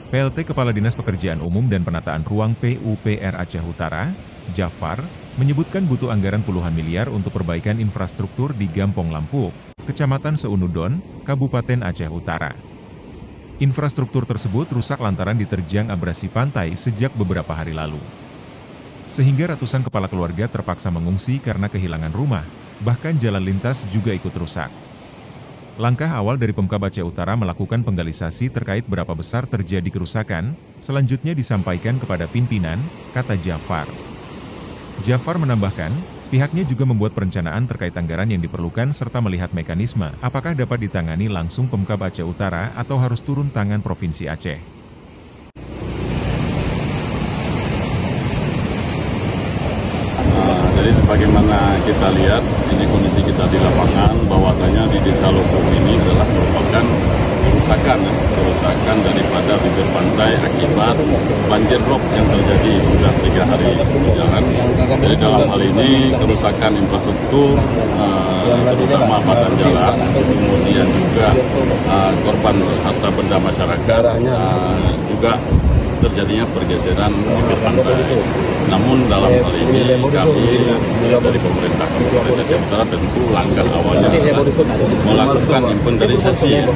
PLT Kepala Dinas Pekerjaan Umum dan Penataan Ruang PUPR Aceh Utara, Jafar, menyebutkan butuh anggaran puluhan miliar untuk perbaikan infrastruktur di Gampong Lampuk, Kecamatan Seunudon, Kabupaten Aceh Utara. Infrastruktur tersebut rusak lantaran diterjang abrasi pantai sejak beberapa hari lalu. Sehingga ratusan kepala keluarga terpaksa mengungsi karena kehilangan rumah, bahkan jalan lintas juga ikut rusak. Langkah awal dari Pemkab Aceh Utara melakukan penggalisasi terkait berapa besar terjadi kerusakan, selanjutnya disampaikan kepada pimpinan, kata Jafar. Jafar menambahkan, pihaknya juga membuat perencanaan terkait anggaran yang diperlukan serta melihat mekanisme apakah dapat ditangani langsung Pemkab Aceh Utara atau harus turun tangan Provinsi Aceh. Jadi sebagaimana kita lihat, ini kondisi kita di lapangan, bahwasanya di Desa Lopuk ini adalah merupakan kerusakan daripada bibir pantai akibat banjir rob yang terjadi sudah 3 hari berjalan. Jadi dalam hal ini kerusakan infrastruktur, terutama badan jalan, kemudian juga korban harta benda masyarakat, juga terjadinya pergeseran bibir pantai. Namun dalam hal ini kami dari pemerintah Kabupaten Aceh Utara tentu langkah awalnya adalah melakukan inventarisasi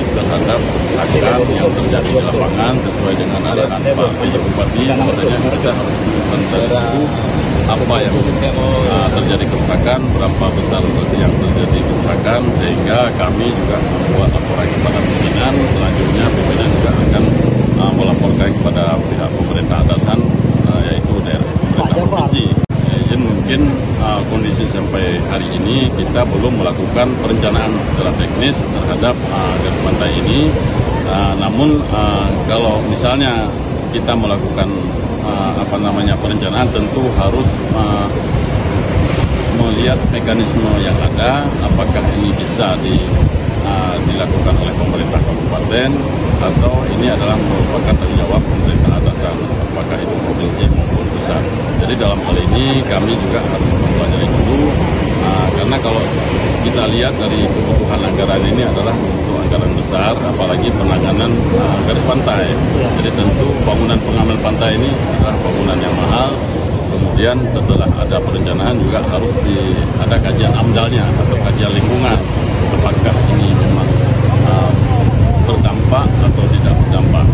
terhadap kerusakan yang terjadi di lapangan sesuai dengan arahan Pak PJ Bupati. Makanya kita harus inventarisasi apa yang terjadi kerusakan, berapa besar yang terjadi kerusakan, sehingga kami juga membuat laporan kepada pimpinan. Selanjutnya pimpinan juga akan melaporkan kepada pihak pemerintah atasan, yaitu dari pemerintah provinsi. Jadi mungkin kondisi sampai hari ini kita belum melakukan perencanaan secara teknis terhadap garis pantai ini. Namun kalau misalnya kita melakukan perencanaan, tentu harus melihat mekanisme yang ada, apakah ini bisa dilakukan oleh pemerintah kabupaten atau ini adalah merupakan tanggung jawab pemerintah atasan, apakah itu provinsi maupun pusat. Jadi dalam hal ini kami juga harus mempelajari dulu, karena kalau kita lihat dari kebutuhan anggaran ini adalah untuk anggaran besar, apalagi penanganan garis pantai. Jadi tentu bangunan pengaman pantai ini adalah bangunan yang mahal. Kemudian setelah ada perencanaan juga harus ada kajian amdalnya atau kajian lingkungan, apakah ini memang berdampak atau tidak berdampak.